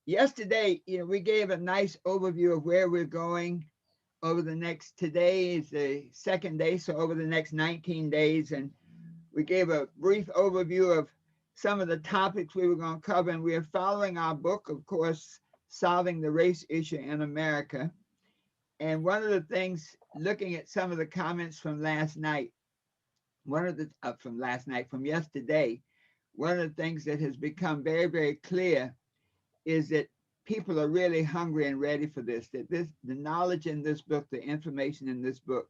Yesterday, we gave a nice overview of where we're going over the next, today is the second day, so over the next 19 days. And we gave a brief overview of some of the topics we were going to cover. And we are following our book, of course, Solving the Race Issue in America. And one of the things, looking at some of the comments from last night, from yesterday, one of the things that has become very, very clear is that people are really hungry and ready for this, that the knowledge in this book, the information in this book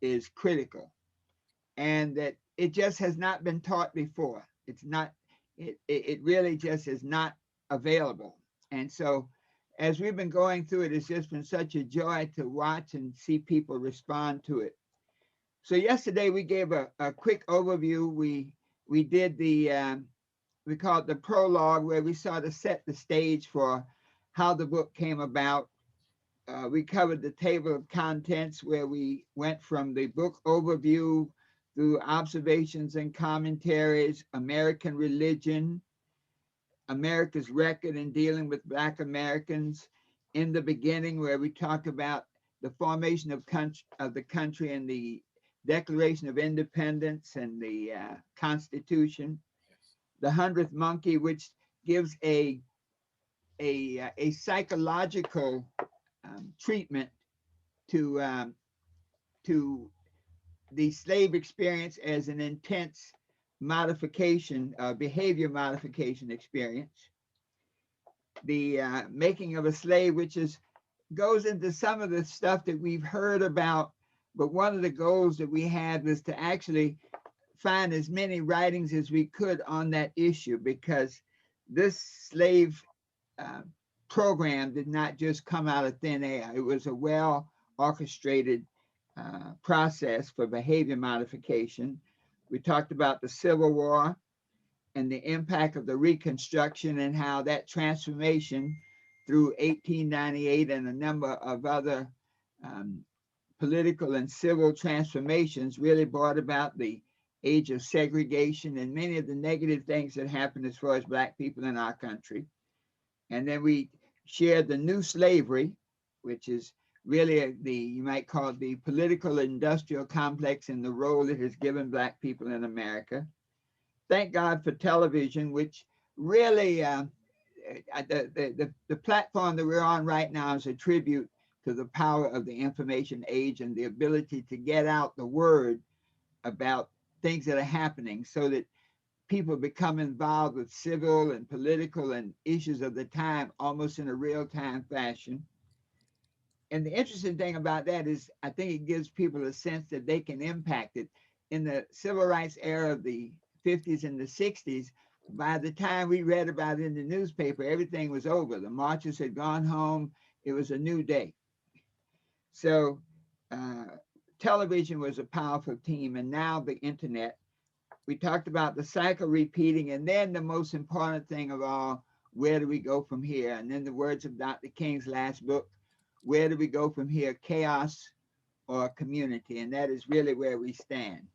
is critical, and that it just has not been taught before. It's not, it really just is not available. And so as we've been going through it, it's just been such a joy to watch and see people respond to it. So yesterday we gave a quick overview. We did we call it the prologue, where we sort of set the stage for how the book came about. We covered the table of contents, where we went from the book overview through observations and commentaries, American religion, America's record in dealing with Black Americans in the beginning, where we talk about the formation of the country and the Declaration of Independence and the Constitution, the 100th monkey, which gives a psychological treatment to to the slave experience as an intense modification, behavior modification experience. The making of a slave, which goes into some of the stuff that we've heard about, but one of the goals that we had was to actually find as many writings as we could on that issue, because this slave uh, program did not just come out of thin air. It was a well orchestrated process for behavior modification. We talked about the Civil War and the impact of the Reconstruction, and how that transformation through 1898 and a number of other um, political and civil transformations really brought about the age of segregation and many of the negative things that happened as far as Black people in our country. And then we shared the new slavery, which is really you might call it the political industrial complex and the role it has given Black people in America. Thank God for television, which really, the platform that we're on right now is a tribute to the power of the information age and the ability to get out the word about things that are happening, so that people become involved with civil and political and issues of the time almost in a real-time fashion. And the interesting thing about that is I think it gives people a sense that they can impact it. In the civil rights era of the 50s and the 60s, by the time we read about it in the newspaper, everything was over. The marchers had gone home. It was a new day. So uh, television was a powerful team, and now the internet. We talked about the cycle repeating, and then the most important thing of all, where do we go from here? And then the words of Dr. King's last book, where do we go from here, chaos or community? And that is really where we stand.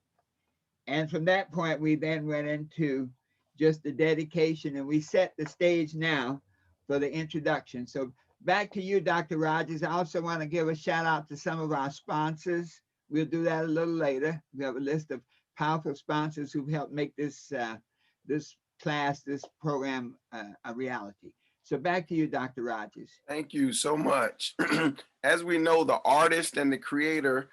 And from that point, we then went into just the dedication, and we set the stage now for the introduction. So back to you, Dr. Rogers. I also want to give a shout out to some of our sponsors. We'll do that a little later. We have a list of powerful sponsors who've helped make this class, this program a reality. So back to you, Dr. Rogers. Thank you so much. As we know, the artist and the creator,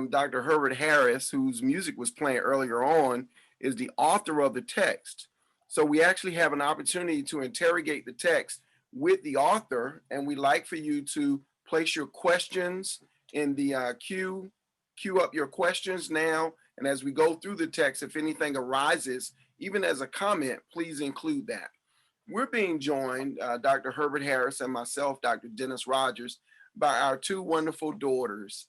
Dr. Herbert Harris, whose music was playing earlier on, is the author of the text. So we actually have an opportunity to interrogate the text with the author, and we'd like for you to place your questions in the queue up your questions now. And as we go through the text, if anything arises, even as a comment, please include that. We're being joined, Dr. Herbert Harris and myself, Dr. Dennis Rogers, by our two wonderful daughters.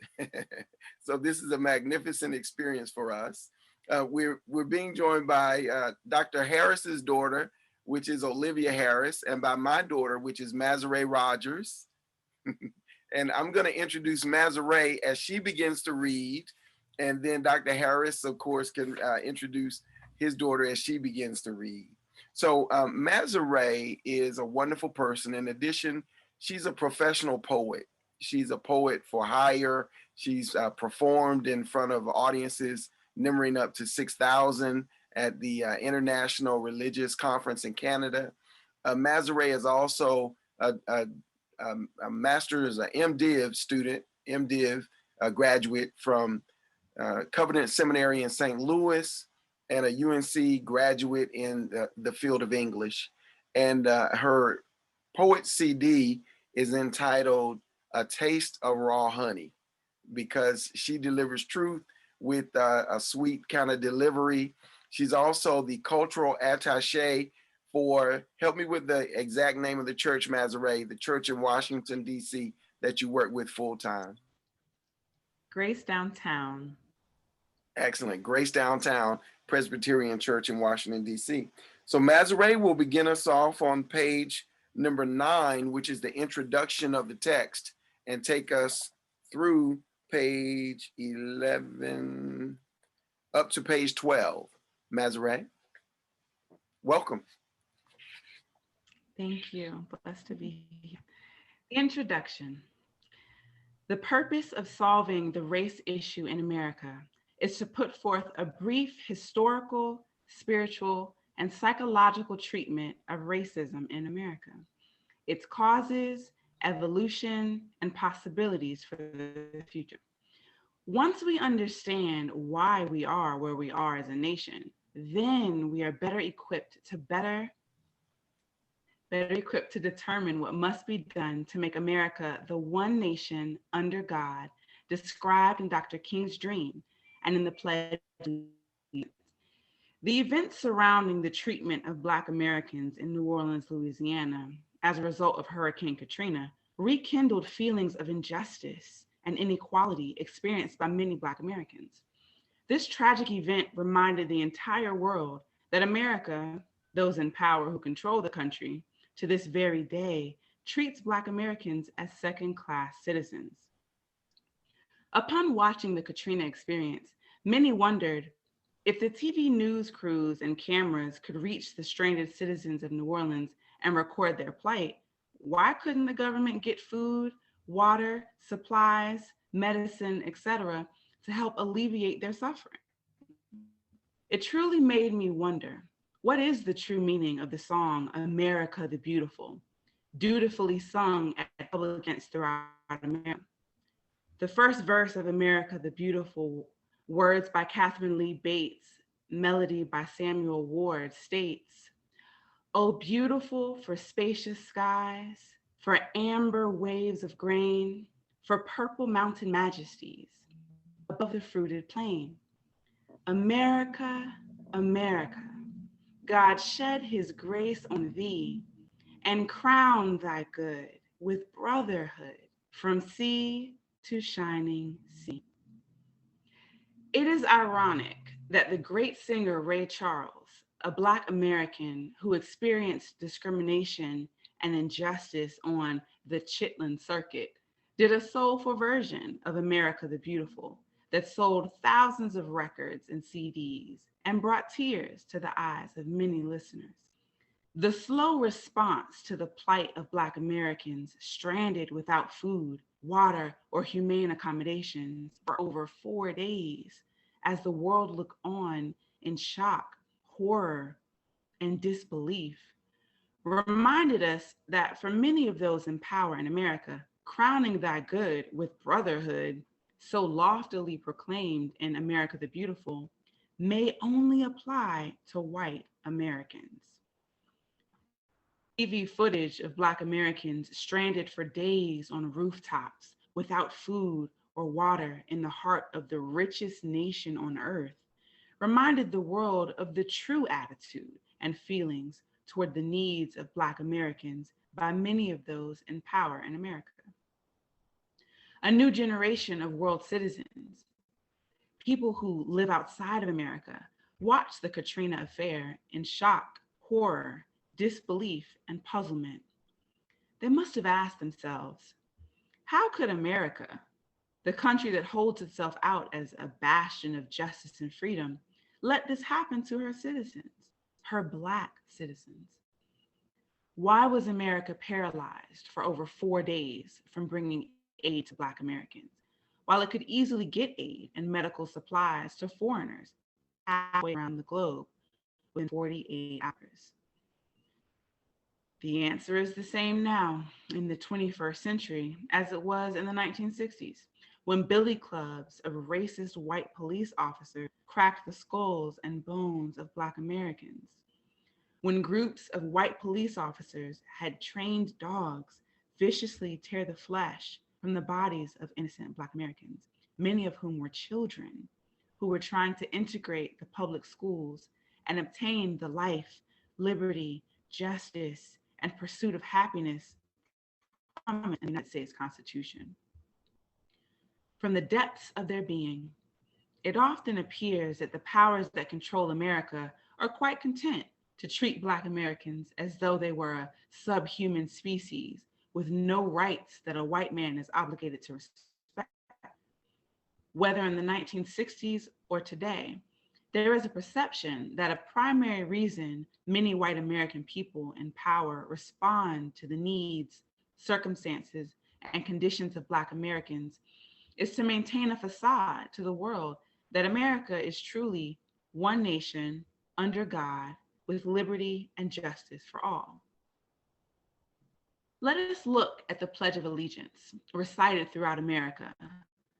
So this is a magnificent experience for us. We're being joined by Dr. Harris's daughter, which is Olivia Harris, and by my daughter, which is Mazare Rogers. And I'm going to introduce Mazare as she begins to read, and then Dr. Harris, of course, can introduce his daughter as she begins to read. So Mazare is a wonderful person. In addition, she's a professional poet. She's a poet for hire. She's performed in front of audiences numbering up to 6,000 at the International Religious Conference in Canada. Mazare is also a master's, a MDiv student, MDiv graduate from Covenant Seminary in St. Louis, and a UNC graduate in the field of English. And her poet CD is entitled A Taste of Raw Honey, because she delivers truth with a sweet kind of delivery. She's also the cultural attaché for, help me with the exact name of the church, Mazare, the church in Washington, D.C. that you work with full time. Grace Downtown. Excellent. Grace Downtown Presbyterian Church in Washington, D.C. So Mazare will begin us off on page number 9, which is the introduction of the text, and take us through page 11 up to page 12. Mazare, welcome. Thank you. Blessed to be here. The introduction. The purpose of solving the race issue in America is to put forth a brief historical, spiritual, and psychological treatment of racism in America, its causes, evolution, and possibilities for the future. Once we understand why we are where we are as a nation, then we are better equipped to determine what must be done to make America the one nation under God described in Dr. King's dream and in the Pledge of Allegiance. The events surrounding the treatment of Black Americans in New Orleans, Louisiana, as a result of Hurricane Katrina, rekindled feelings of injustice and inequality experienced by many Black Americans. This tragic event reminded the entire world that America, those in power who control the country, to this very day, treats Black Americans as second-class citizens. Upon watching the Katrina experience, many wondered if the TV news crews and cameras could reach the stranded citizens of New Orleans and record their plight, why couldn't the government get food, water, supplies, medicine, etc., to help alleviate their suffering? It truly made me wonder, what is the true meaning of the song America the Beautiful, dutifully sung at public events throughout America? The first verse of America the Beautiful, words by Catherine Lee Bates, melody by Samuel Ward, states, "Oh, beautiful for spacious skies, for amber waves of grain, for purple mountain majesties above the fruited plain. America, America, God shed his grace on thee and crowned thy good with brotherhood from sea to shining sea." It is ironic that the great singer Ray Charles, a Black American who experienced discrimination and injustice on the Chitlin Circuit, did a soulful version of America the Beautiful that sold thousands of records and CDs and brought tears to the eyes of many listeners. The slow response to the plight of Black Americans stranded without food, water, or humane accommodations for over 4 days, as the world looked on in shock, horror, and disbelief, reminded us that for many of those in power in America, crowning thy good with brotherhood, so loftily proclaimed in America the Beautiful, may only apply to white Americans. TV footage of Black Americans stranded for days on rooftops without food or water in the heart of the richest nation on earth reminded the world of the true attitude and feelings toward the needs of Black Americans by many of those in power in America. A new generation of world citizens, people who live outside of America, watched the Katrina affair in shock, horror, disbelief, and puzzlement. They must have asked themselves, how could America, the country that holds itself out as a bastion of justice and freedom, let this happen to her citizens, her Black citizens. Why was America paralyzed for over 4 days from bringing aid to Black Americans, while it could easily get aid and medical supplies to foreigners halfway around the globe within 48 hours? The answer is the same now in the 21st century as it was in the 1960s, when billy clubs of racist white police officers cracked the skulls and bones of Black Americans, when groups of white police officers had trained dogs viciously tear the flesh from the bodies of innocent Black Americans, many of whom were children who were trying to integrate the public schools and obtain the life, liberty, justice, and pursuit of happiness promised in the United States Constitution. From the depths of their being, it often appears that the powers that control America are quite content to treat Black Americans as though they were a subhuman species with no rights that a white man is obligated to respect. Whether in the 1960s or today, there is a perception that a primary reason many white American people in power respond to the needs, circumstances, and conditions of Black Americans is to maintain a facade to the world that America is truly one nation under God with liberty and justice for all. Let us look at the Pledge of Allegiance recited throughout America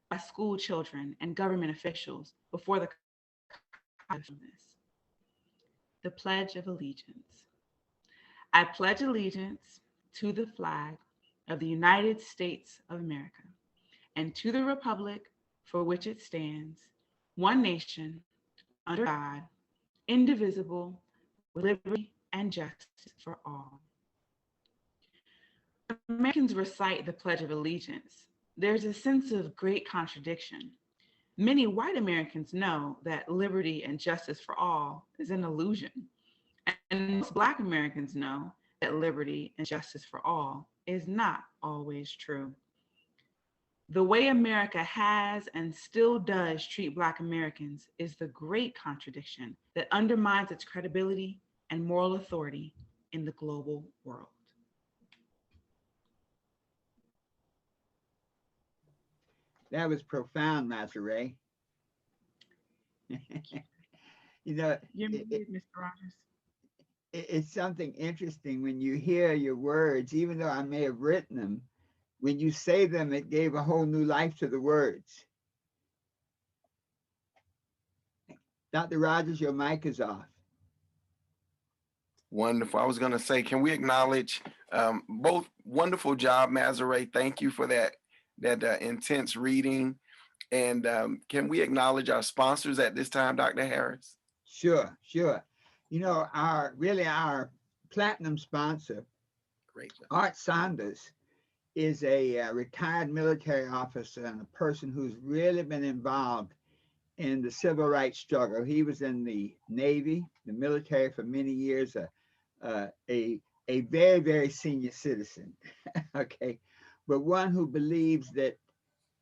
by school children and government officials before the The Pledge of Allegiance. I pledge allegiance to the flag of the United States of America and to the republic for which it stands, one nation, under God, indivisible, with liberty and justice for all. When Americans recite the Pledge of Allegiance, there's a sense of great contradiction. Many white Americans know that liberty and justice for all is an illusion, and most Black Americans know that liberty and justice for all is not always true. The way America has and still does treat Black Americans is the great contradiction that undermines its credibility and moral authority in the global world. That was profound, Master Ray. You know, You're muted, Mr. Rogers. it's something interesting when you hear your words, even though I may have written them, when you say them, it gave a whole new life to the words. Dr. Rogers, your mic is off. Wonderful. I was going to say, can we acknowledge both? Wonderful job, Mazare. Thank you for that intense reading. And can we acknowledge our sponsors at this time, Dr. Harris? Sure. You know, our platinum sponsor, Great. Art Saunders, is a retired military officer and a person who's really been involved in the civil rights struggle. He was in the Navy, the military for many years, a very, very senior citizen, okay? But one who believes that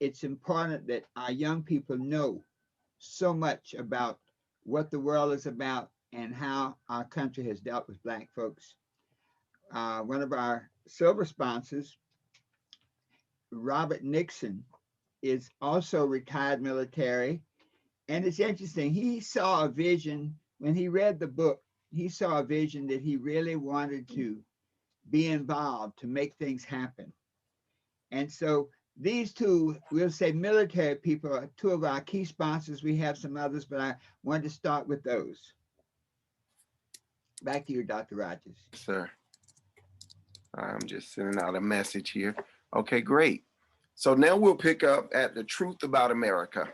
it's important that our young people know so much about what the world is about and how our country has dealt with Black folks. One of our silver sponsors, Robert Nixon, is also retired military. And it's interesting, he saw a vision when he read the book. He saw a vision that he really wanted to be involved to make things happen. And so these two, we'll say military people, are two of our key sponsors. We have some others, but I wanted to start with those. Back to you, Dr. Rogers. Sir, I'm just sending out a message here. Okay, great. So now we'll pick up at the truth about America.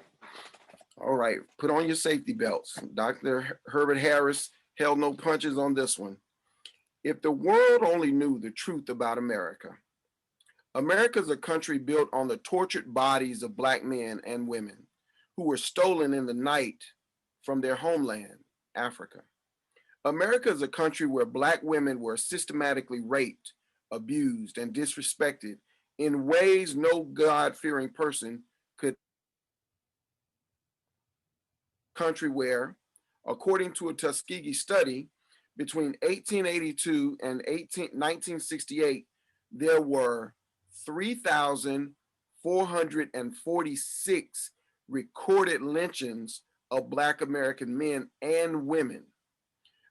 All right, put on your safety belts. Dr. Herbert Harris held no punches on this one. If the world only knew the truth about America. America is a country built on the tortured bodies of Black men and women who were stolen in the night from their homeland, Africa. America is a country where Black women were systematically raped, abused, and disrespected in ways no God-fearing person could. Country where, according to a Tuskegee study, Between 1882 and 1968, there were 3,446 recorded lynchings of Black American men and women.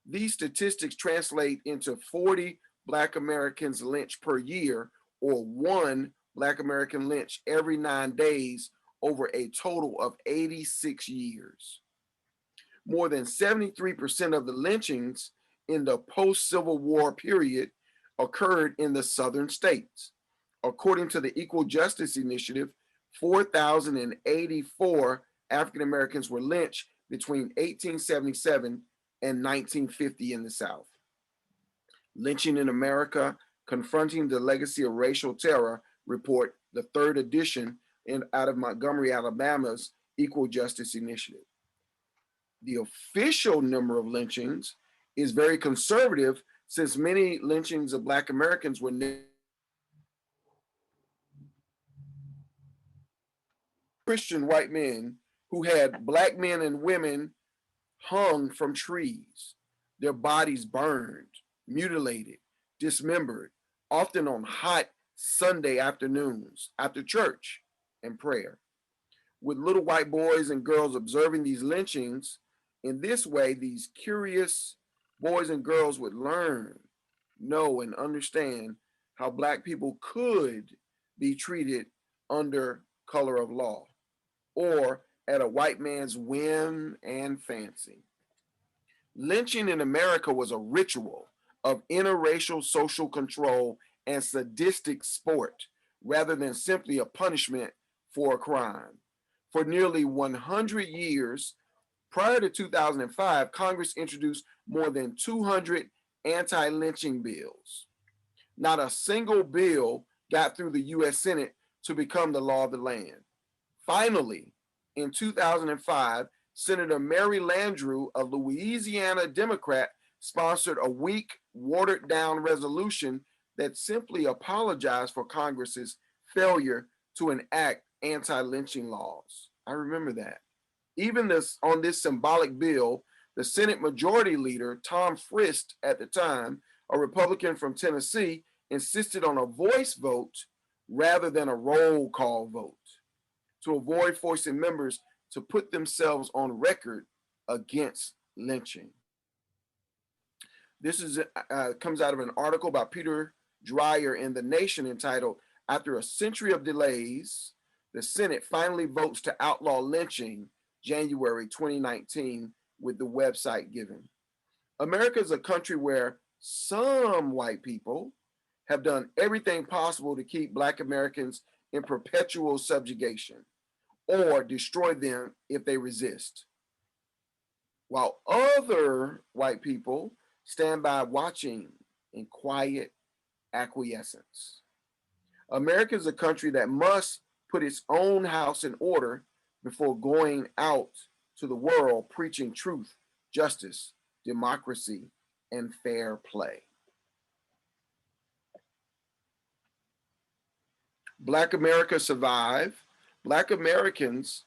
These statistics translate into 40 Black Americans lynched per year, or one Black American lynch every 9 days over a total of 86 years. More than 73% of the lynchings in the post-Civil War period occurred in the southern states. According to the Equal Justice Initiative, 4,084 African Americans were lynched between 1877 and 1950 in the South. Lynching in America, Confronting the Legacy of Racial Terror report, the third edition out of Montgomery, Alabama's Equal Justice Initiative. The official number of lynchings is very conservative, since many lynchings of Black Americans were Christian white men who had Black men and women hung from trees, their bodies burned, mutilated, dismembered, often on hot Sunday afternoons after church and prayer. With little white boys and girls observing these lynchings, in this way, these curious boys and girls would learn, know, and understand how Black people could be treated under color of law, or at a white man's whim and fancy. Lynching in America was a ritual of interracial social control and sadistic sport, rather than simply a punishment for a crime. For nearly 100 years, prior to 2005, Congress introduced more than 200 anti-lynching bills. Not a single bill got through the US Senate to become the law of the land. Finally, in 2005, Senator Mary Landrieu, a Louisiana Democrat, sponsored a weak, watered-down resolution that simply apologized for Congress's failure to enact anti-lynching laws. I remember that. Even on this symbolic bill, the Senate Majority Leader, Tom Frist, at the time, a Republican from Tennessee, insisted on a voice vote rather than a roll call vote to avoid forcing members to put themselves on record against lynching. This comes out of an article by Peter Dreyer in The Nation entitled, "After a Century of Delays, the Senate Finally Votes to Outlaw Lynching, January 2019, with the website given." America is a country where some white people have done everything possible to keep Black Americans in perpetual subjugation or destroy them if they resist, while other white people stand by watching in quiet acquiescence. America is a country that must put its own house in order before going out to the world preaching truth, justice, democracy, and fair play. Black America survive. Black Americans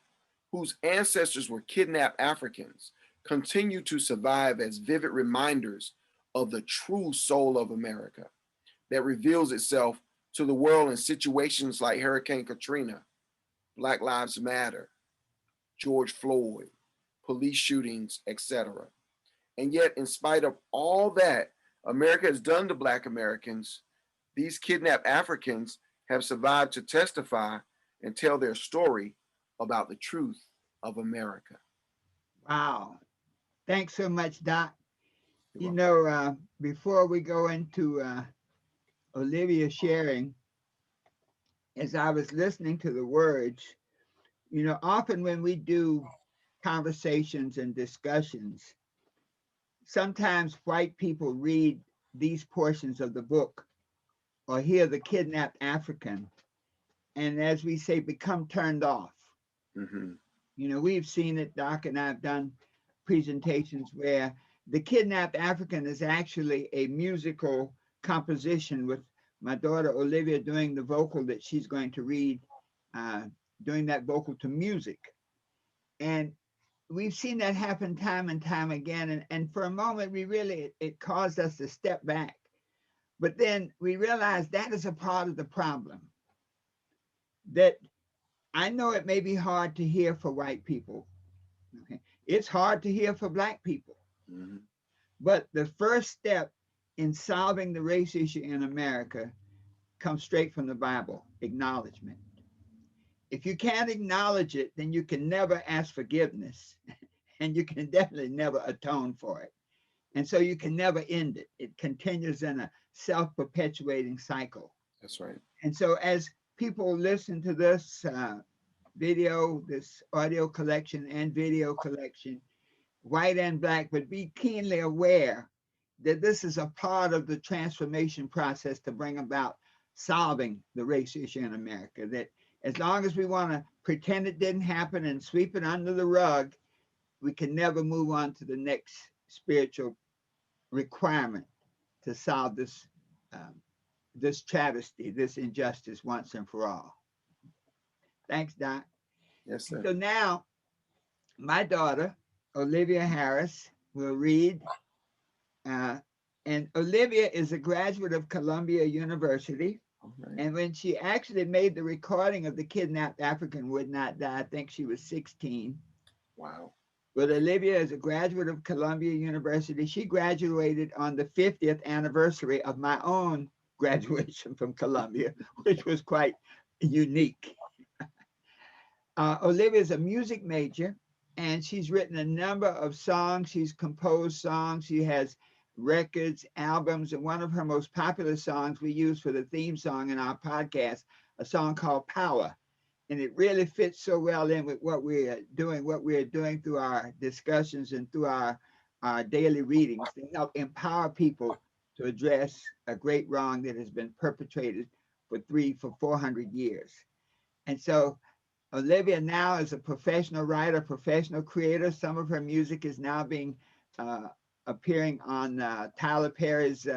whose ancestors were kidnapped Africans continue to survive as vivid reminders of the true soul of America that reveals itself to the world in situations like Hurricane Katrina, Black Lives Matter, George Floyd, police shootings, etc. And yet, in spite of all that America has done to Black Americans, these kidnapped Africans have survived to testify and tell their story about the truth of America. Wow. Thanks so much, Doc. You're You welcome. know, before we go into Olivia sharing, as I was listening to the words, you know, often when we do conversations and discussions, sometimes white people read these portions of the book or hear the kidnapped African, and as we say, become turned off. Mm-hmm. You know, we've seen it, Doc and I've done presentations where the kidnapped African is actually a musical composition with my daughter Olivia doing the vocal that she's going to read, doing that vocal to music. And we've seen that happen time and time again. And for a moment, it caused us to step back. But then we realized that is a part of the problem. That I know it may be hard to hear for white people. Okay? It's hard to hear for Black people. Mhm. But the first step in solving the race issue in America comes straight from the Bible: acknowledgement. If you can't acknowledge it, then you can never ask forgiveness, and you can definitely never atone for it. And so you can never end it. It continues in a self perpetuating cycle. That's right. And so as people listen to this video, this audio collection and video collection, white and Black, but be keenly aware that this is a part of the transformation process to bring about solving the race issue in America. That as long as we want to pretend it didn't happen and sweep it under the rug, we can never move on to the next spiritual requirement to solve this travesty, this injustice once and for all. Thanks, Doc. Yes, And sir. so now my daughter, Olivia Harris, will read. Uh, and Olivia is a graduate of Columbia University. All right. And when she actually made the recording of The Kidnapped African Would Not Die, I think she was 16. Wow. But Olivia is a graduate of Columbia University. She graduated on the 50th anniversary of my own graduation from Columbia, which was quite unique. Olivia is a music major, and she's written a number of songs. She's composed songs. She has records, albums, and one of her most popular songs we use for the theme song in our podcast, a song called Power. And it really fits so well in with what we're doing through our discussions and through our daily readings to help empower people to address a great wrong that has been perpetrated for 400 years. And so Olivia now is a professional writer, professional creator. Some of her music is now being uh, appearing on Tyler Perry's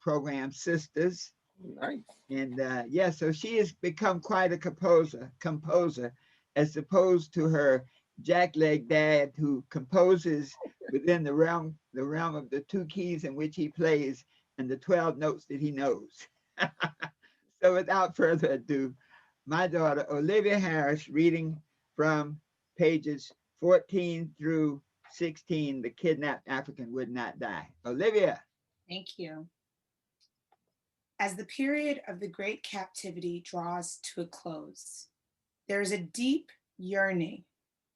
program Sisters. Nice. And yeah, so she has become quite a composer, as opposed to her jackleg dad, who composes within the realm of the two keys in which he plays and the 12 notes that he knows. So without further ado, my daughter Olivia Harris reading from pages 14 through 16, The Kidnapped African Would Not Die. Olivia. Thank you. As the period of the Great Captivity draws to a close, there is a deep yearning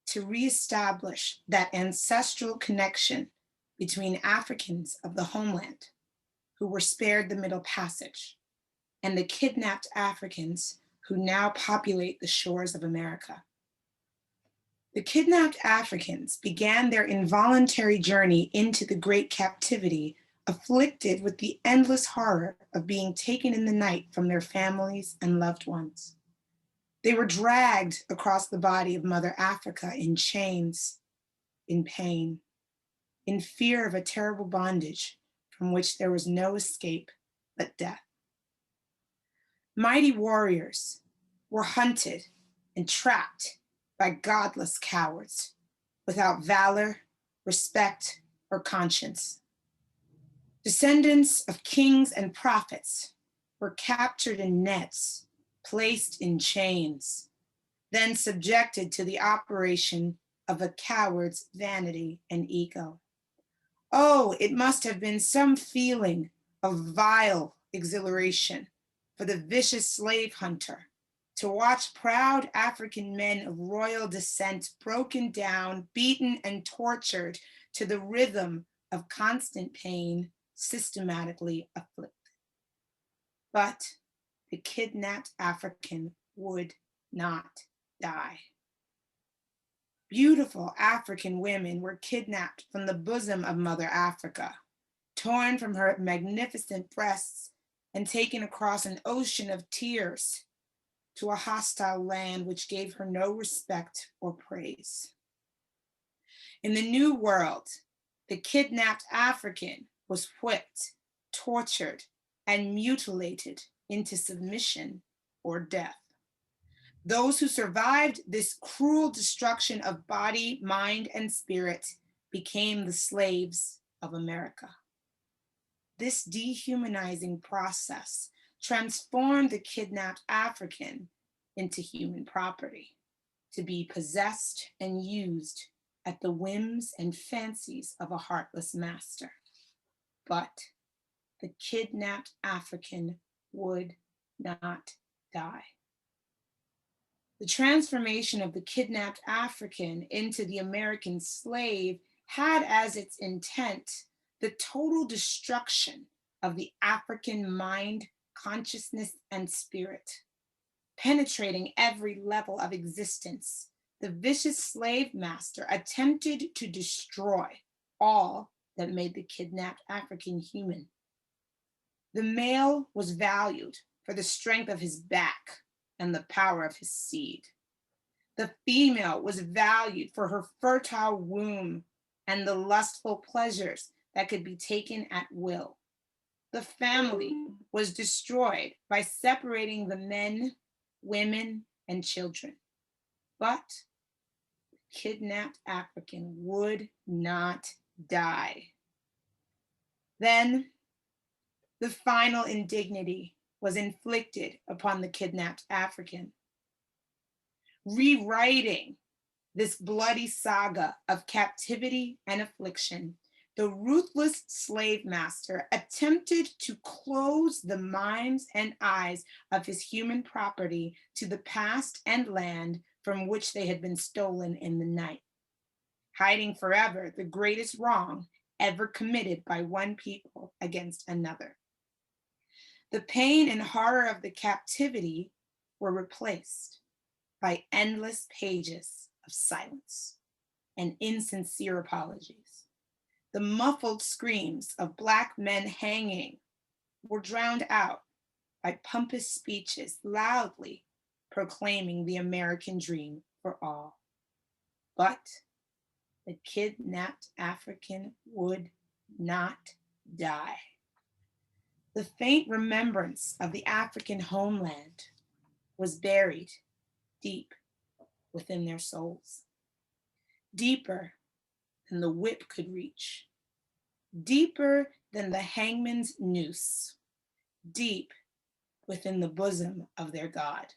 to reestablish that ancestral connection between Africans of the homeland who were spared the Middle Passage and the kidnapped Africans who now populate the shores of America. The kidnapped Africans began their involuntary journey into the Great Captivity, afflicted with the endless horror of being taken in the night from their families and loved ones. They were dragged across the body of Mother Africa in chains, in pain, in fear of a terrible bondage from which there was no escape but death. Mighty warriors were hunted and trapped by godless cowards without valor, respect, or conscience. Descendants of kings and prophets were captured in nets, placed in chains, then subjected to the operation of a coward's vanity and ego. Oh, it must have been some feeling of vile exhilaration for the vicious slave hunter to watch proud African men of royal descent broken down, beaten, and tortured to the rhythm of constant pain, systematically afflicted. But the kidnapped African would not die. Beautiful African women were kidnapped from the bosom of Mother Africa, torn from her magnificent breasts and taken across an ocean of tears to a hostile land which gave her no respect or praise. In the New World, the kidnapped African was whipped, tortured, and mutilated into submission or death. Those who survived this cruel destruction of body, mind, and spirit became the slaves of America. This dehumanizing process transformed the kidnapped African into human property, to be possessed and used at the whims and fancies of a heartless master. But the kidnapped African would not die. The transformation of the kidnapped African into the American slave had as its intent the total destruction of the African mind, consciousness, and spirit. Penetrating every level of existence, the vicious slave master attempted to destroy all that made the kidnapped African human. The male was valued for the strength of his back and the power of his seed. The female was valued for her fertile womb and the lustful pleasures that could be taken at will. The family was destroyed by separating the men, women, and children. But the kidnapped African would not die. Then the final indignity was inflicted upon the kidnapped African. Rewriting this bloody saga of captivity and affliction, the ruthless slave master attempted to close the minds and eyes of his human property to the past and land from which they had been stolen in the night, hiding forever the greatest wrong ever committed by one people against another. The pain and horror of the captivity were replaced by endless pages of silence and insincere apologies. The muffled screams of Black men hanging were drowned out by pompous speeches loudly proclaiming the American dream for all. But the kidnapped African would not die. The faint remembrance of the African homeland was buried deep within their souls, deeper than the whip could reach, deeper than the hangman's noose, deep within the bosom of their God.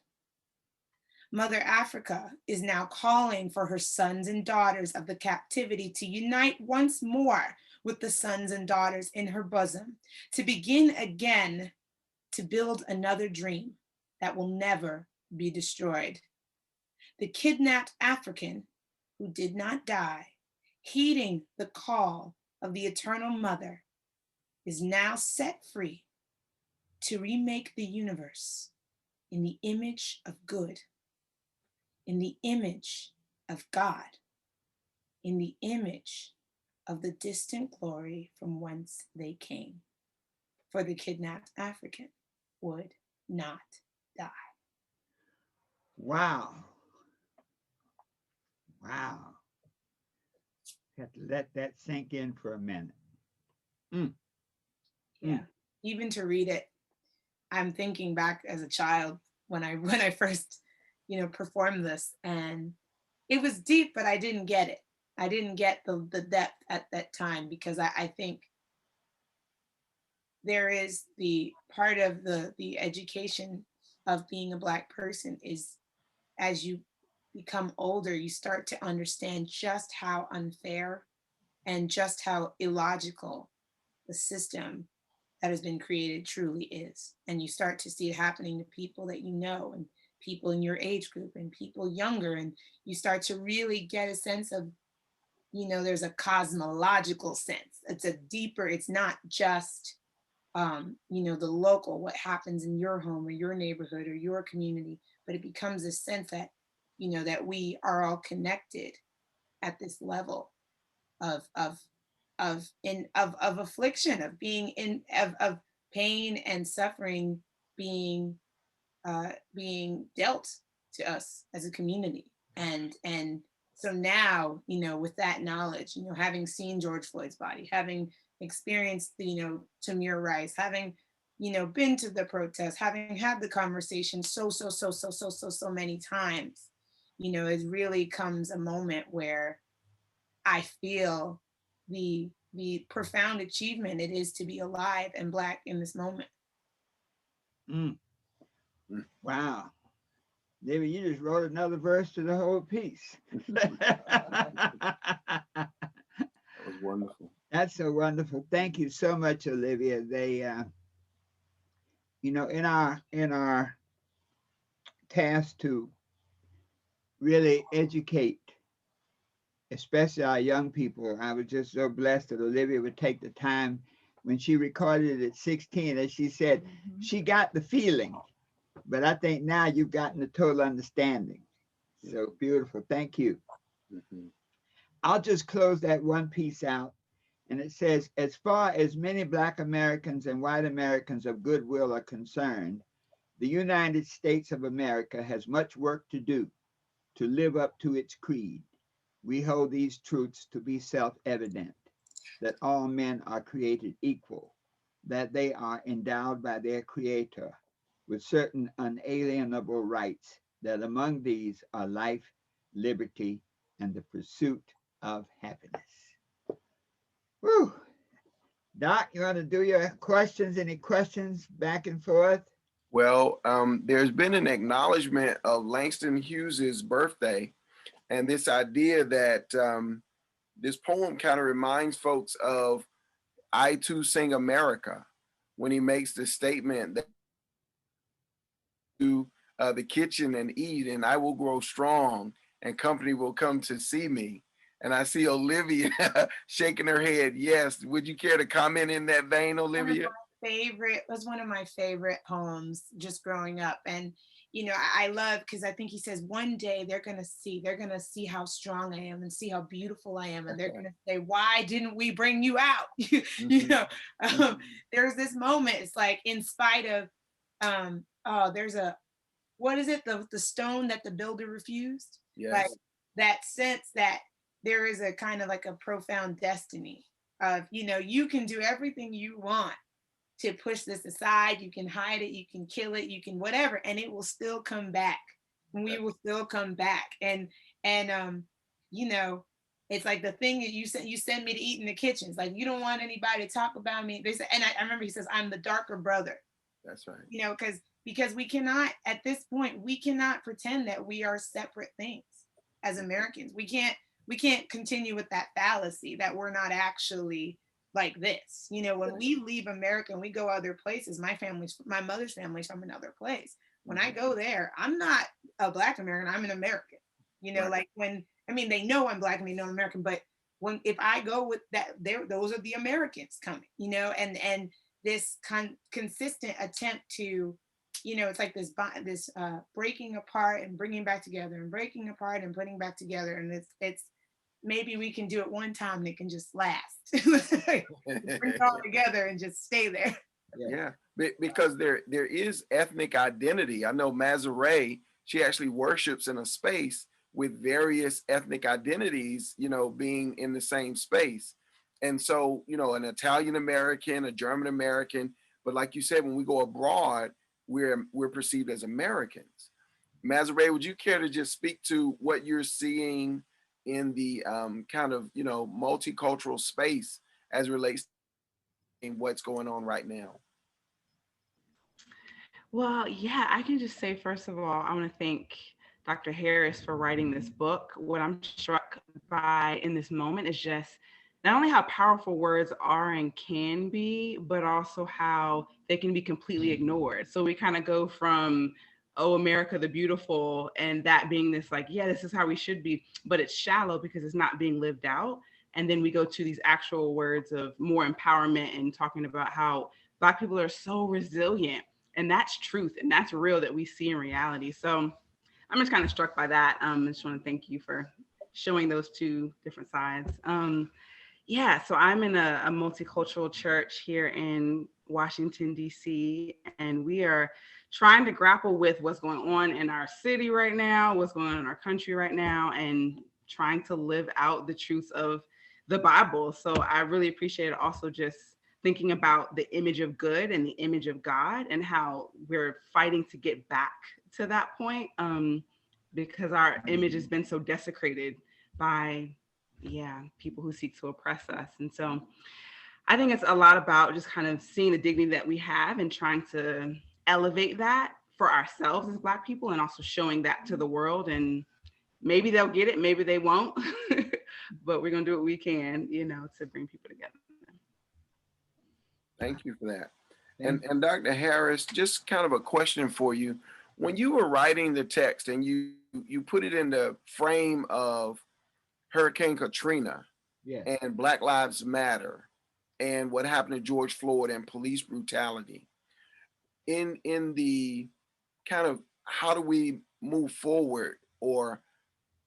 Mother Africa is now calling for her sons and daughters of the captivity to unite once more with the sons and daughters in her bosom, to begin again to build another dream that will never be destroyed. The kidnapped African who did not die, heeding the call of the eternal mother, is now set free to remake the universe in the image of good, in the image of God, in the image of the distant glory from whence they came. For the kidnapped African would not die. Wow. Wow. Have to let that sink in for a minute. Yeah. Even to read it, I'm thinking back as a child when I first, performed this, and it was deep, but I didn't get it. I didn't get the depth at that time, because I think there is the part of the education of being a Black person is, as you become older, you start to understand just how unfair and just how illogical the system that has been created truly is. And you start to see it happening to people that you know, and people in your age group, and people younger, and you start to really get a sense of, there's a cosmological sense. It's a deeper, it's not just, the local, what happens in your home or your neighborhood or your community, but it becomes a sense that, that we are all connected at this level of affliction, of being of pain and suffering being dealt to us as a community. And so now, with that knowledge, having seen George Floyd's body, having experienced Tamir Rice, having been to the protest, having had the conversation so many times, it really comes a moment where I feel the profound achievement it is to be alive and Black in this moment. Mm. Wow. David, you just wrote another verse to the whole piece. That was wonderful. That's so wonderful. Thank you so much, Olivia. They, in our task to really educate, especially our young people, I was just so blessed that Olivia would take the time when she recorded it at 16, as she said, she got the feeling, but I think now you've gotten the total understanding. So beautiful. Thank you. Mhm. I'll just close that one piece out. And it says, as far as many Black Americans and white Americans of goodwill are concerned, the United States of America has much work to do to live up to its creed. We hold these truths to be self-evident, that all men are created equal, that they are endowed by their Creator with certain unalienable rights, that among these are life, liberty, and the pursuit of happiness. Whew. Doc, you want to do your questions? Any questions back and forth? Well, there's been an acknowledgement of Langston Hughes's birthday, and this idea that this poem kind of reminds folks of I Too Sing America, when he makes the statement that to the kitchen and eat, and I will grow strong, and company will come to see me. And I see Olivia shaking her head. Yes. Would you care to comment in that vein, Olivia? Was one of my favorite poems just growing up. And I love, because I think he says one day they're gonna see how strong I am and see how beautiful I am, and they're gonna say, why didn't we bring you out? There's this moment, it's like, in spite of there's a, what is it, the stone that the builder refused? Yes. Like, that sense that there is a kind of like a profound destiny of, you can do everything you want to push this aside, you can hide it, you can kill it, you can whatever, and it will still come back. We will still come back. And it's like the thing that you send me to eat in the kitchen. It's like, you don't want anybody to talk about me. They say, and I remember he says, I'm the darker brother. That's right. Because we cannot, at this point, we cannot pretend that we are separate things as Americans. We can't continue with that fallacy that we're not actually like this. When we leave America and we go other places, my mother's family's from another place. When I go there, I'm not a Black American, I'm an American. Right. Like they know I'm Black and they know I'm American, but if I go with that, those are the Americans coming, and this consistent attempt to, it's like this breaking apart and bringing back together, and breaking apart and putting back together, and it's maybe we can do it one time and it can just last. Bring it all together and just stay there. Yeah, because there is ethnic identity. I know Mazare, she actually worships in a space with various ethnic identities, being in the same space. And so, an Italian American, a German American, but like you said, when we go abroad, we're perceived as Americans. Mazare, would you care to just speak to what you're seeing in the kind of, multicultural space as it relates to what's going on right now? Well, yeah, I can just say, first of all, I want to thank Dr. Harris for writing this book. What I'm struck by in this moment is just not only how powerful words are and can be, but also how they can be completely ignored. So we kind of go from, oh, America the beautiful, and that being this like, yeah, this is how we should be, but it's shallow because it's not being lived out. And then we go to these actual words of more empowerment and talking about how Black people are so resilient. And that's truth, and that's real, that we see in reality. So I'm just kind of struck by that. I just want to thank you for showing those two different sides. So I'm in a multicultural church here in Washington, D.C., and we are trying to grapple with what's going on in our city right now, what's going on in our country right now, and trying to live out the truths of the Bible. So I really appreciate also just thinking about the image of good and the image of God and how we're fighting to get back to that point, because our image has been so desecrated by, people who seek to oppress us. And so I think it's a lot about just kind of seeing the dignity that we have and trying to elevate that for ourselves as Black people, and also showing that to the world. And maybe they'll get it, maybe they won't, but we're going to do what we can, to bring people together. Thank you for that. And Dr. Harris, just kind of a question for you. When you were writing the text and you put it in the frame of Hurricane Katrina, Yes. and Black Lives Matter and what happened to George Floyd and police brutality, in the kind of how do we move forward, or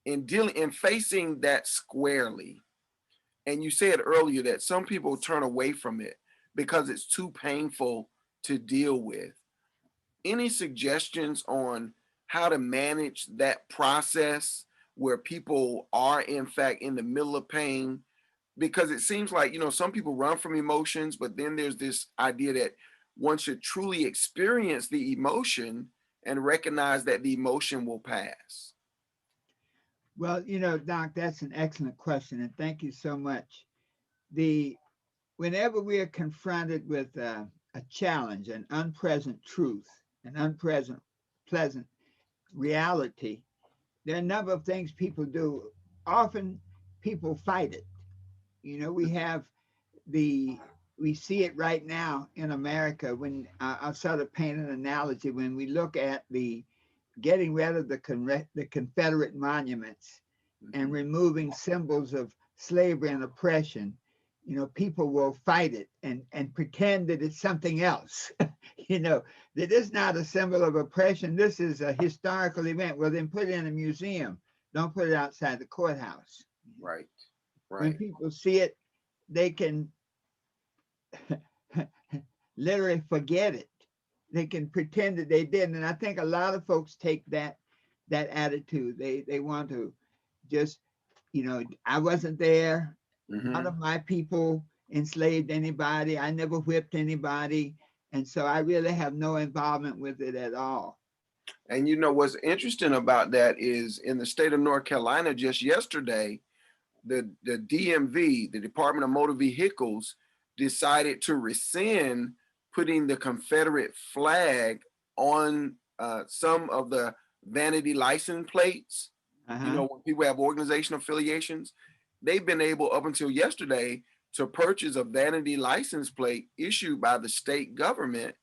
in facing that squarely? And you said earlier that some people turn away from it because it's too painful to deal with. Any suggestions on how to manage that process where people are in fact in the middle of pain? Because it seems like, some people run from emotions, but then there's this idea that one should truly experience the emotion and recognize that the emotion will pass. Well, Doc, that's an excellent question, and thank you so much. Whenever we are confronted with a challenge, an unpleasant truth, an unpleasant reality, there are a number of things people do. Often people fight it. We see it right now in America. When I'll sort of paint an analogy, when we look at the getting rid of the Confederate monuments and removing symbols of slavery and oppression, people will fight it and pretend that it's something else. That is not a symbol of oppression. This is a historical event. Well, then put it in a museum. Don't put it outside the courthouse. Right. When people see it, they can literally forget it. They can pretend that they didn't. And I think a lot of folks take that attitude. They want to just, I wasn't there. None of my people enslaved anybody. I never whipped anybody. And so I really have no involvement with it at all. And what's interesting about that is in the state of North Carolina, just yesterday, the DMV, the Department of Motor Vehicles, decided to rescind putting the Confederate flag on some of the vanity license plates. When people have organization affiliations, they've been able up until yesterday to purchase a vanity license plate issued by the state government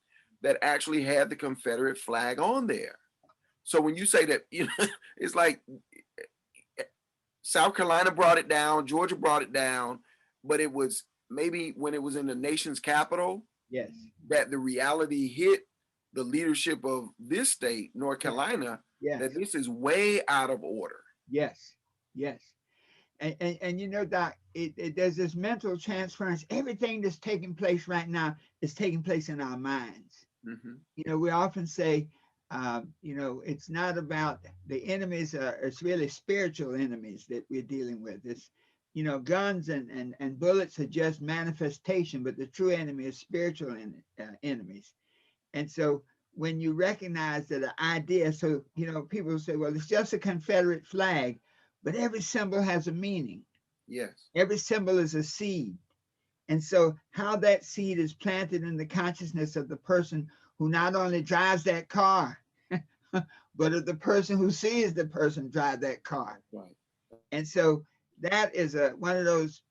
that actually had the Confederate flag on there. So when you say that, it's like South Carolina brought it down, Georgia brought it down, but it was maybe when it was in the nation's capital, yes, that the reality hit the leadership of this state, North Carolina, yes, that this is way out of order. Yes, yes. And Doc, there's this mental transference. Everything that's taking place right now is taking place in our minds. We often say, it's not about the enemies. It's really spiritual enemies that we're dealing with. It's, guns and bullets are just manifestation, but the true enemy is spiritual enemies. And so when you recognize that an idea, so, people say, well, it's just a Confederate flag, but every symbol has a meaning. Yes. Every symbol is a seed. And so how that seed is planted in the consciousness of the person who not only drives that car, but of the person who sees the person drive that car. Right. And so that is one of those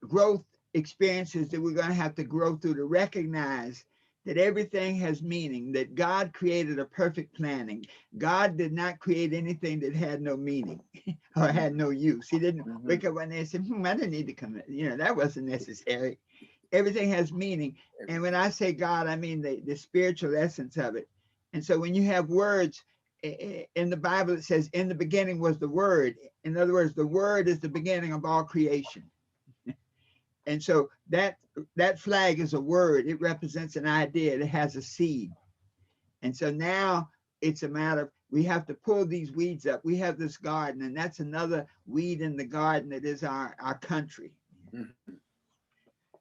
growth experiences that we're going to have to grow through, to recognize that everything has meaning, that God created a perfect planning. God did not create anything that had no meaning or had no use. He didn't wake up one day and say, I didn't need to come in. That wasn't necessary. Everything has meaning. And when I say God, I mean the spiritual essence of it. And so when you have words in the Bible, it says, in the beginning was the Word. In other words, the Word is the beginning of all creation. And so that flag is a word. It represents an idea. It has a seed. And so now it's a matter of, we have to pull these weeds up. We have this garden, and that's another weed in the garden that is our country.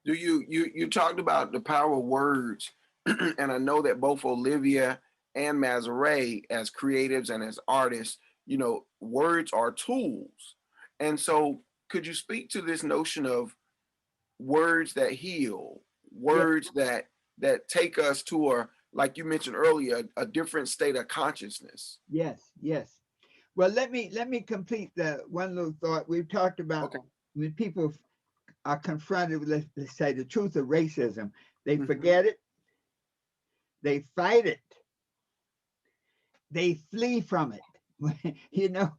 Do you talked about the power of words, and I know that both Olivia and Mazare, as creatives and as artists, words are tools. And so could you speak to this notion of words that heal, Yeah. words that take us to a, like you mentioned earlier, a different state of consciousness? Yes, yes. Well, let me complete the one little thought. We've talked about Okay. when people are confronted with, let's say, the truth of racism, they Mhm. forget it, they fight it, they flee from it. you know,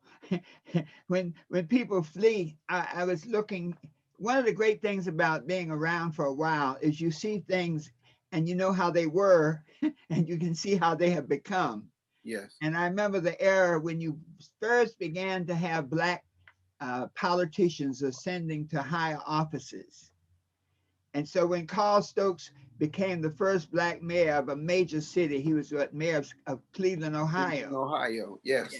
when people flee, I was looking. One of the great things about being around for a while is you see things and you know how they were, and you can see how they have become. Yes. And I remember the era when you first began to have Black politicians ascending to higher offices. And so when Carl Stokes became the first Black mayor of a major city, he was what, mayor of Cleveland, In Ohio. Ohio, yes.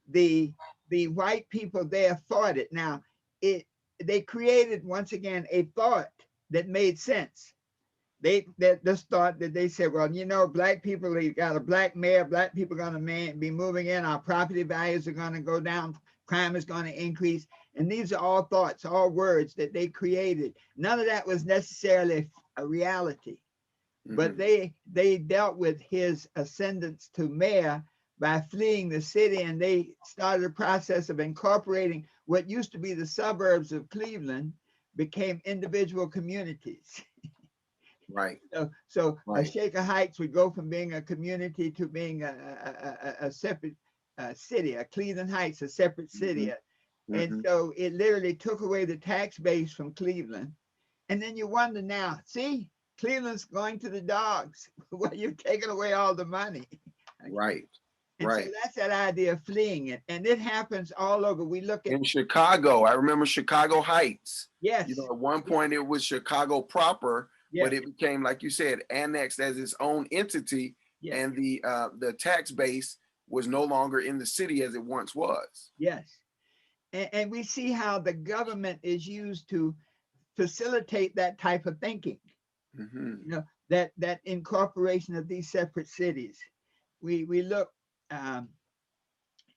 The the white people there thought it. Now, it they created once again a thought that made sense. This thought that they said, well, Black people, they got a Black mayor, Black people are going to be moving in, our property values are going to go down, crime is going to increase. And these are all thoughts, all words that they created. None of that was necessarily a reality, but Mhm. they dealt with his ascendance to mayor by fleeing the city, and they started a process of incorporating what used to be the suburbs of Cleveland became individual communities. Right, So right. Shaker Heights would go from being a community to being a separate city, a Cleveland Heights, a separate city. Mhm. And Mhm. so it literally took away the tax base from Cleveland. And then you wonder now, see, Cleveland's going to the dogs. Well, you've taken away all the money. Right, And so right. that's that idea of fleeing it. And it happens all over. We look at, In Chicago, I remember Chicago Heights. yes, At one yes, point it was Chicago proper, but yes, it became, like you said, annexed as its own entity, yes, and the tax base was no longer in the city as it once was. yes. And we see how the government is used to facilitate that type of thinking. Hmm. That incorporation of these separate cities. We look um,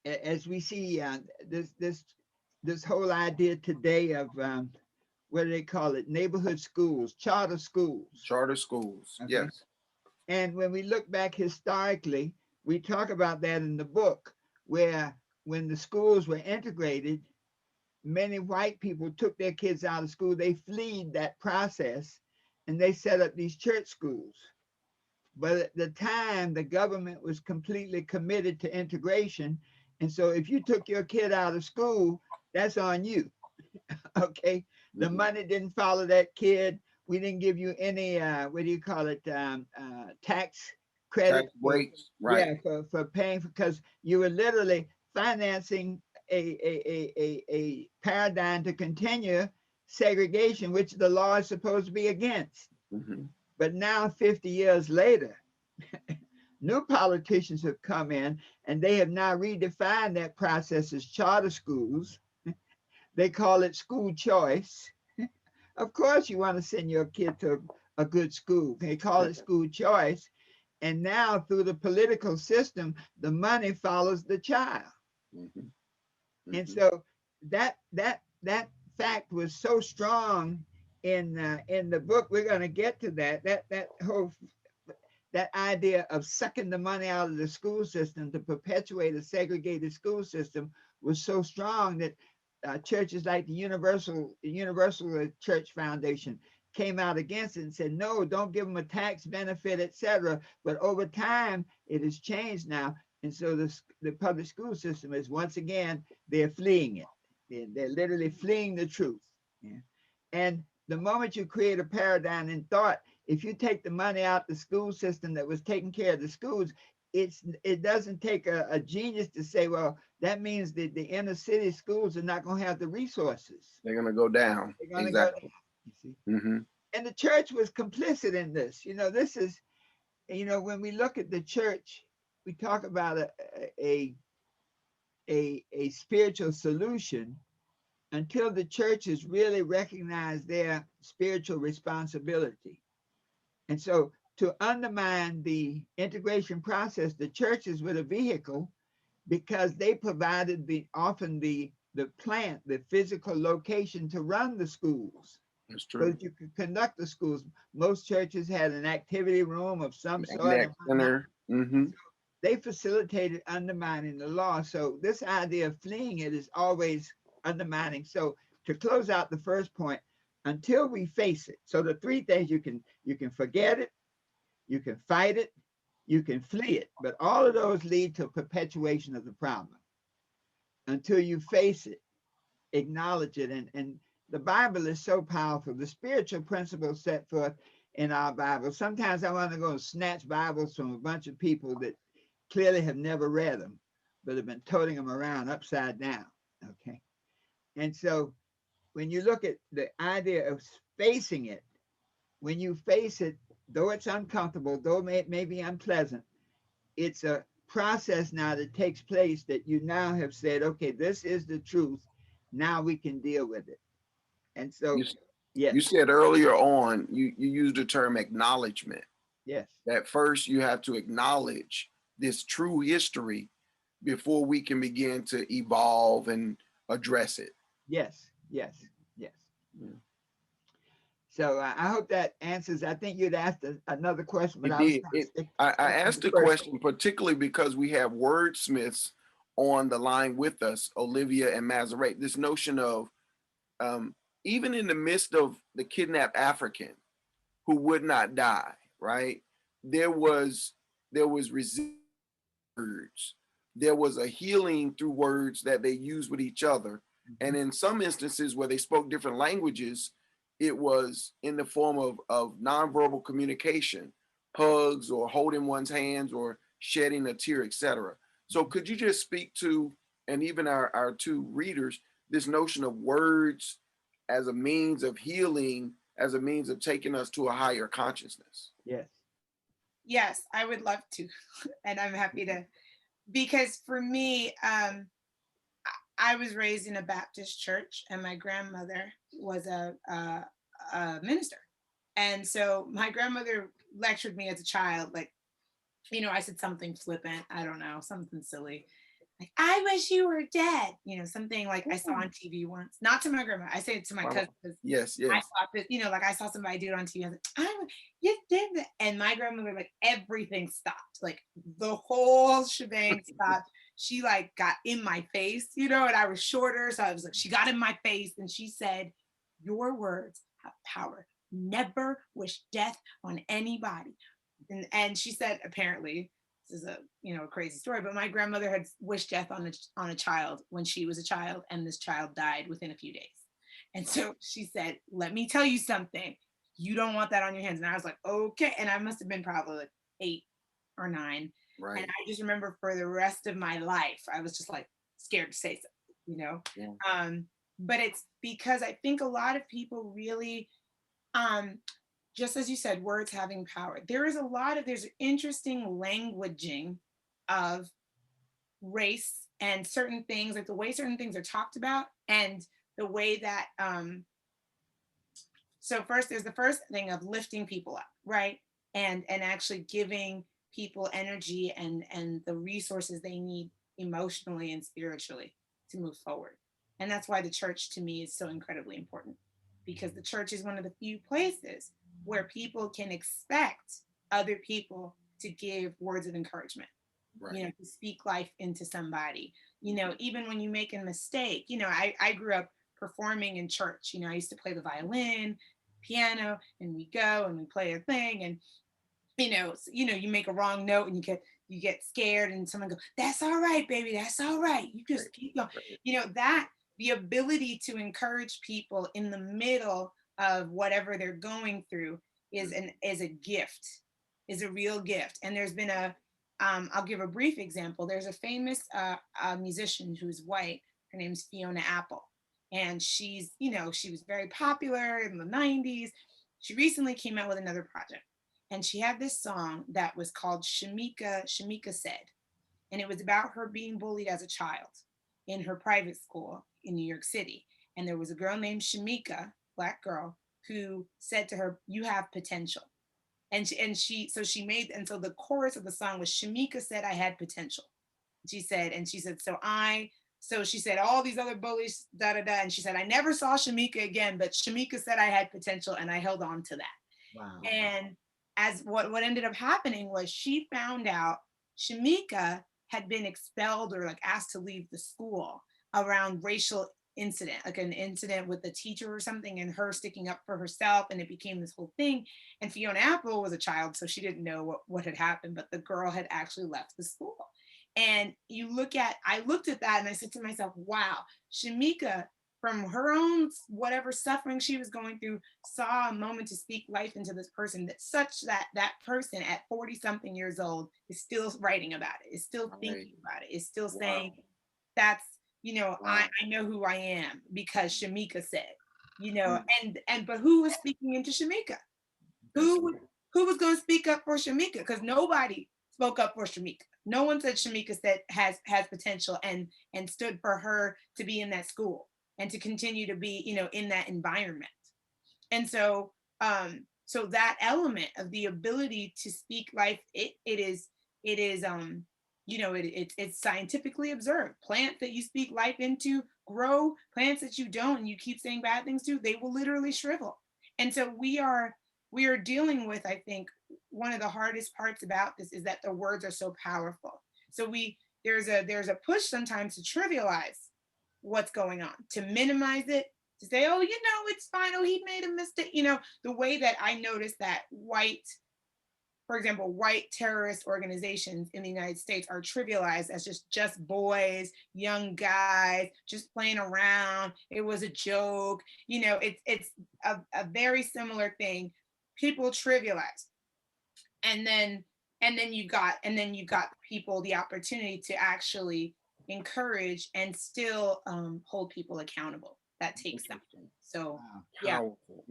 as we see this whole idea today of what do they call it? Neighborhood schools, charter schools. Charter schools, Okay, yes. and when we look back historically, we talk about that in the book, where when the schools were integrated, many white people took their kids out of school. They fled that process, and they set up these church schools. But at the time, the government was completely committed to integration. And so if you took your kid out of school, that's on you. Okay. The Mhm. money didn't follow that kid. We didn't give you any, what do you call it, tax credit Tax for, breaks, right. yeah, for paying, because you were literally financing a paradigm to continue segregation, which the law is supposed to be against. Hmm. But now, 50 years later, new politicians have come in and they have now redefined that process as charter schools. They call it school choice. Of course, you want to send your kid to a good school. They call it school choice. And now, through the political system, the money follows the child. Hmm. And Hmm. so that fact was so strong in the book. We're going to get to that whole that idea of sucking the money out of the school system to perpetuate a segregated school system was so strong that churches like the Universal Church Foundation came out against it and said, no, don't give them a tax benefit, etc. But over time, it has changed now. And so the public school system is, once again, they're fleeing it. They're literally fleeing the truth. Yeah. And the moment you create a paradigm in thought, if you take the money out the school system that was taking care of the schools, it doesn't take a genius to say, well, that means that the inner city schools are not going to have the resources. They're gonna go down. They're going to go down. Exactly. You see, Hmm. and the church was complicit in this. This is, when we look at the church, we talk about a spiritual solution. until the churches really recognize their spiritual responsibility. And so to undermine the integration process, the churches were the vehicle because they provided often the plant, the physical location to run the schools. That's So true. that you could conduct the schools. Most churches had an activity room of some sort. Connect center. Mm-hmm. They facilitated undermining the law. So this idea of fleeing it is always undermining. So to close out the first point, until we face it. So the three things: you can forget it, you can fight it, you can flee it. But all of those lead to perpetuation of the problem. Until you face it, acknowledge it, and the Bible is so powerful. The spiritual principles set forth in our Bible. Sometimes I want to go and snatch Bibles from a bunch of people that clearly have never read them, but have been toting them around upside down. Okay. And so when you look at the idea of facing it, when you face it, though it's uncomfortable, though it may be unpleasant, it's a process now that takes place that you now have said, okay, this is the truth. Now we can deal with it. And so, You, yes, you said earlier on, you used the term acknowledgement. yes, That first you have to acknowledge this true history before we can begin to evolve and address it. yes, yes, yes. Yeah. So I hope that answers. I think you'd asked another question, but It I was did. trying to stick. I Stick with asked the the first. question particularly because we have wordsmiths on the line with us, Olivia and Mazarate. This notion of even in the midst of the kidnapped African who would not die, right? There was resistance. There was a healing through words that they used with each other. And in some instances where they spoke different languages, it was in the form of nonverbal communication, hugs or holding one's hands or shedding a tear, etc. So could you just speak to, and even our two readers, this notion of words as a means of healing, as a means of taking us to a higher consciousness? Yes. Yes, I would love to. And I'm happy to, because for me, I was raised in a Baptist church and my grandmother was a minister. And so my grandmother lectured me as a child, like, I said something flippant, I don't know, something silly. Like, I wish you were dead, something like I saw on TV once. Not to my grandma, I say it to my cousin. Yes, I yes. saw this, like I saw somebody do it on TV. I was like, you did that. And my grandmother, like, everything stopped. Like the whole shebang stopped. She like got in my face, and I was shorter. So I was like, she got in my face and she said, your words have power. Never wish death on anybody. And she said, apparently, this is a crazy story, but my grandmother had wished death on a child when she was a child, and this child died within a few days. And so she said, let me tell you something. You don't want that on your hands. And I was like, okay. And I must have been probably like 8 or 9. Right. And I just remember for the rest of my life, I was just like scared to say something, Yeah. But it's because I think a lot of people really, just as you said, words having power. There's interesting languaging of race and certain things, like the way certain things are talked about, and the way that so first there's the first thing of lifting people up, right? And actually giving people energy and the resources they need emotionally and spiritually to move forward. And that's why the church to me is so incredibly important, because the church is one of the few places where people can expect other people to give words of encouragement, Right. to speak life into somebody, even when you make a mistake. I grew up performing in church. I used to play the violin, piano, and we go and we play a thing, and you make a wrong note and you get scared, and someone goes, that's all right, baby, that's all right, you just keep going. That the ability to encourage people in the middle of whatever they're going through is a gift, is a real gift. And there's been I'll give a brief example. There's a famous musician who's white. Her name's Fiona Apple. And she's, she was very popular in the 90s. She recently came out with another project. And she had this song that was called Shamika Said. And it was about her being bullied as a child in her private school in New York City. And there was a girl named Shamika, Black girl, who said to her, "You have potential." And she made, and so the chorus of the song was, Shamika said I had potential. She said, so she said, all these other bullies, da da da. And she said, I never saw Shamika again, but Shamika said I had potential, and I held on to that. Wow. And as what ended up happening was, she found out Shamika had been expelled or like asked to leave the school around racial incident, like an incident with a teacher or something, and her sticking up for herself, and it became this whole thing. And Fiona Apple was a child, so she didn't know what had happened, but the girl had actually left the school. And I looked at that and I said to myself, wow, Shamika, from her own whatever suffering she was going through, saw a moment to speak life into this person, that person at 40 something years old is still writing about it, is still thinking about it, is still saying, that's, I know who I am because Shamika said, but who was speaking into Shamika? Who was going to speak up for Shamika? Because nobody spoke up for Shamika. No one said Shamika said has potential and stood for her to be in that school and to continue to be, in that environment. And so so that element of the ability to speak life, it's scientifically observed. Plants that you speak life into grow, plants that you don't and you keep saying bad things to, they will literally shrivel. And so we are dealing with, I think, one of the hardest parts about this is that the words are so powerful. So there's a push sometimes to trivialize what's going on, to minimize it, to say, oh, it's fine. Oh, he made a mistake. The way that I noticed that for example, white terrorist organizations in the United States are trivialized as just boys, young guys, just playing around. It was a joke. It's a very similar thing. People trivialize. And then you got people the opportunity to actually encourage and still hold people accountable. That takes something. So Powerful.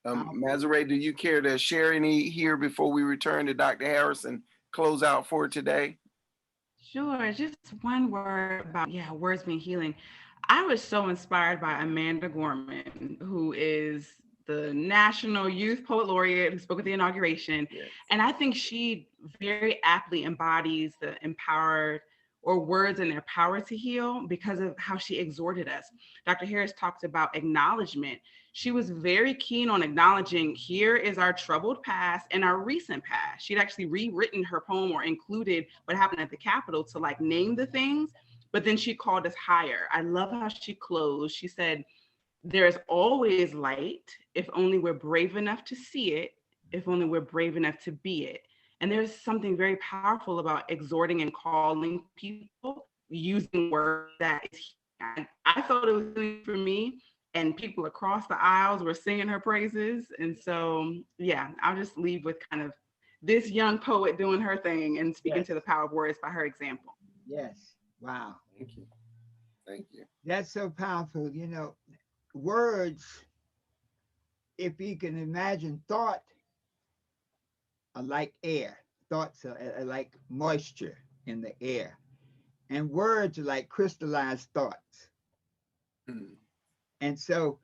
Mazare, do you care to share any here before we return to Dr. Harris and close out for today? Sure. Just one word about, words being healing. I was so inspired by Amanda Gorman, who is the National Youth Poet Laureate who spoke at the inauguration. Yes. And I think she very aptly embodies the empowered or words and their power to heal because of how she exhorted us. Dr. Harris talked about acknowledgement. She was very keen on acknowledging, here is our troubled past and our recent past. She'd actually rewritten her poem or included what happened at the Capitol to name the things, but then she called us higher. I love how she closed. She said, there's always light if only we're brave enough to see it, if only we're brave enough to be it. And there's something very powerful about exhorting and calling people using words that is, I thought it was healing for me, and people across the aisles were singing her praises. And so, I'll just leave with kind of this young poet doing her thing and speaking to the power of words by her example. Yes. Wow. Thank you. That's so powerful. Words, if you can imagine, thought are like air. Thoughts are like moisture in the air. And words are like crystallized thoughts. And so,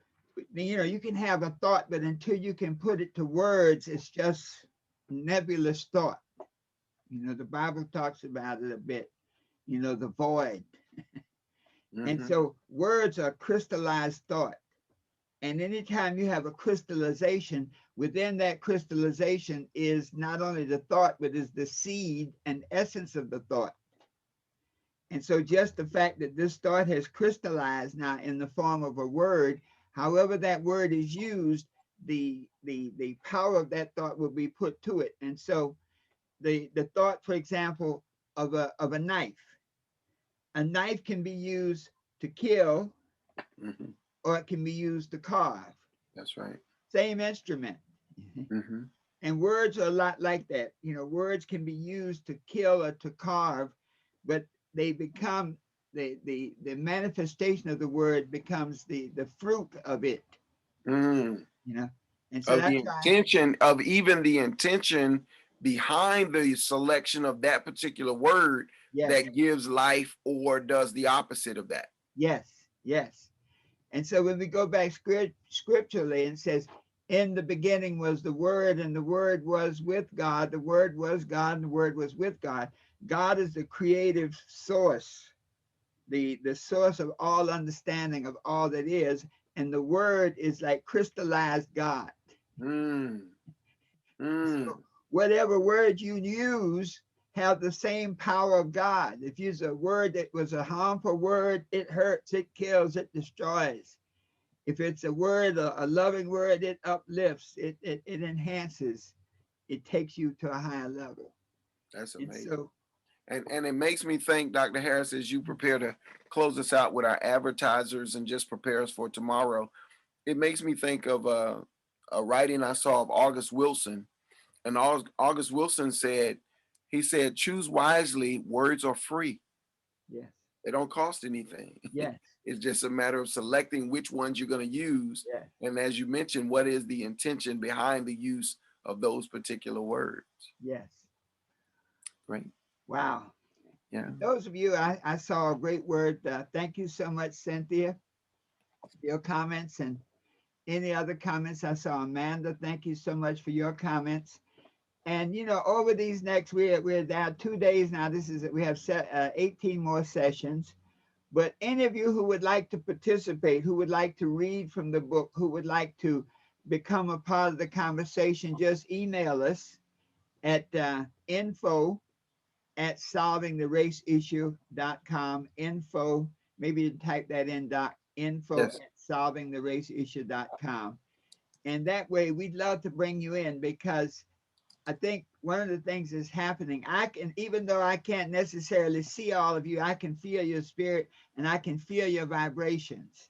you can have a thought, but until you can put it to words, it's just nebulous thought. The Bible talks about it a bit, the void. And so words are crystallized thought. And anytime you have a crystallization, within that crystallization is not only the thought, but is the seed and essence of the thought. And so just the fact that this thought has crystallized now in the form of a word, however that word is used, the power of that thought will be put to it. And so the thought, for example, of a knife. A knife can be used to kill, or it can be used to carve. That's right. Same instrument. And words are a lot like that. Words can be used to kill or to carve, but they become the manifestation of the word becomes the fruit of it. And so of the intention of even the intention behind the selection of that particular word that gives life or does the opposite of that. Yes. And so when we go back scripturally, and says, in the beginning was the Word, and the Word was with God, the Word was God, and the Word was with God. God is the creative source, the source of all understanding of all that is. And the Word is like crystallized God. Mm. So whatever word you use have the same power of God. If you use a word that was a harmful word, it hurts, it kills, it destroys. If it's a word, a loving word, it uplifts, it enhances, it takes you to a higher level. That's And amazing. so, And it makes me think, Dr. Harris, as you prepare to close us out with our advertisers and just prepare us for tomorrow, it makes me think of a writing I saw of August Wilson. And August Wilson said, he said, choose wisely, words are free. yes, They don't cost anything. yes, It's just a matter of selecting which ones you're going to use. yes, And as you mentioned, what is the intention behind the use of those particular words? yes. Right. Wow. Yeah. And those of you, I saw a great word. Thank you so much, Cynthia, for your comments. And any other comments? I saw Amanda. Thank you so much for your comments. And you know, over these next, we're down 2 days now. We have 18 more sessions. But any of you who would like to participate, who would like to read from the book, who would like to become a part of the conversation, just email us at info@solvingtheraceissue.com. Info, maybe you type that in, Doc. Yes. Info@solvingtheraceissue.com. And that way, we'd love to bring you in, because I think one of the things that's happening, I can, even though I can't necessarily see all of you, I can feel your spirit and I can feel your vibrations.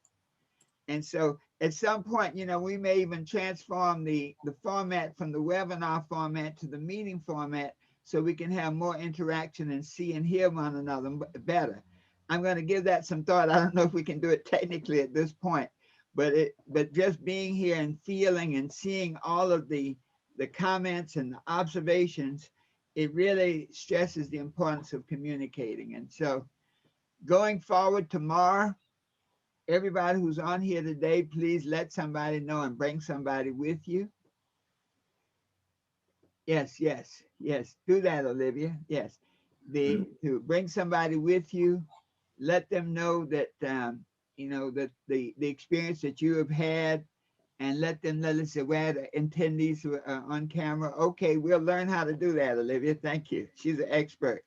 And so at some point, you know, we may even transform the format from the webinar format to the meeting format, so we can have more interaction and see and hear one another better. I'm going to give that some thought. I don't know if we can do it technically at this point, but just being here and feeling and seeing all of the comments and the observations, it really stresses the importance of communicating. And so going forward tomorrow, everybody who's on here today, please let somebody know and bring somebody with you. Yes, yes, yes. Do that, Olivia. Yes. To bring somebody with you, let them know that, you know, that the experience that you have had, and let us say, well, the attendees on camera. Okay, we'll learn how to do that, Olivia. Thank you. She's an expert.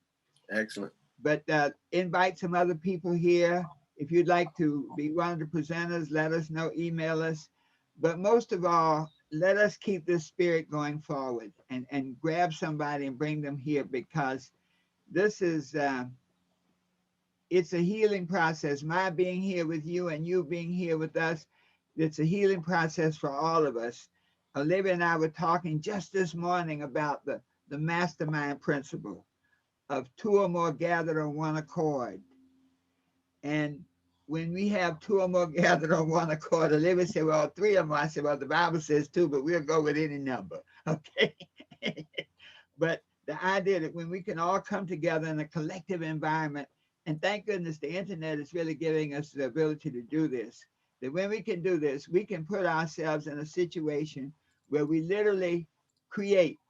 Excellent. But invite some other people here. If you'd like to be one of the presenters, let us know, email us. But most of all, let us keep this spirit going forward, and grab somebody and bring them here, because this is, it's a healing process. My being here with you and you being here with us, it's a healing process for all of us. Olivia and I were talking just this morning about the mastermind principle of two or more gathered on one accord. And when we have two or more gathered on one accord, Olivia said, well, three or more. I said, well, the Bible says two, but we'll go with any number. Okay. But the idea that when we can all come together in a collective environment, and thank goodness the internet is really giving us the ability to do this, that when we can do this, we can put ourselves in a situation where we literally create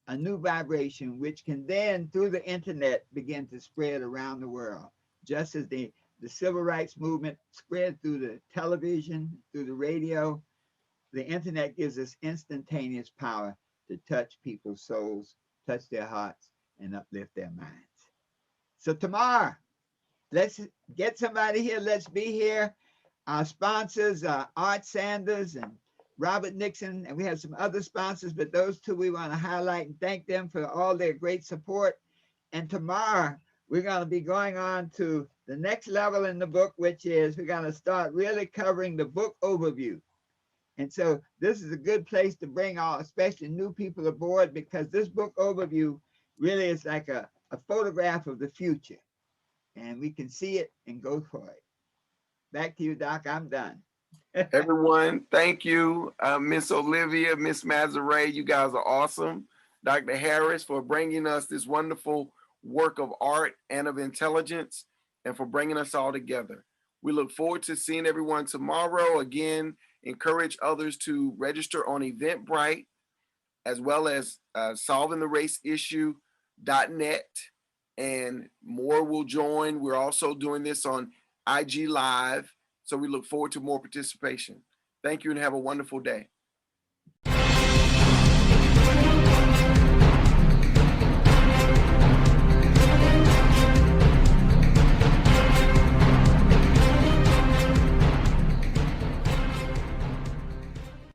a new vibration, which can then, through the internet, begin to spread around the world. Just as the civil rights movement spread through the television, through the radio, the internet gives us instantaneous power to touch people's souls, touch their hearts, and uplift their minds. So tomorrow, let's get somebody here. Let's be here. Our sponsors are Art Sanders and Robert Nixon, and we have some other sponsors, but those two we want to highlight and thank them for all their great support. And tomorrow, we're going to be going on to the next level in the book, which is we're going to start really covering the book overview. And so this is a good place to bring all, especially new people aboard, because this book overview really is like a photograph of the future. And we can see it and go for it. Back to you, Doc. I'm done. Everyone, thank you. Miss Olivia, Miss Mazaray, you guys are awesome. Dr. Harris, for bringing us this wonderful work of art and of intelligence, and for bringing us all together. We look forward to seeing everyone tomorrow. Again, encourage others to register on Eventbrite, as well as solvingtheraceissue.net, and more will join. We're also doing this on IG Live, so we look forward to more participation. Thank you and have a wonderful day.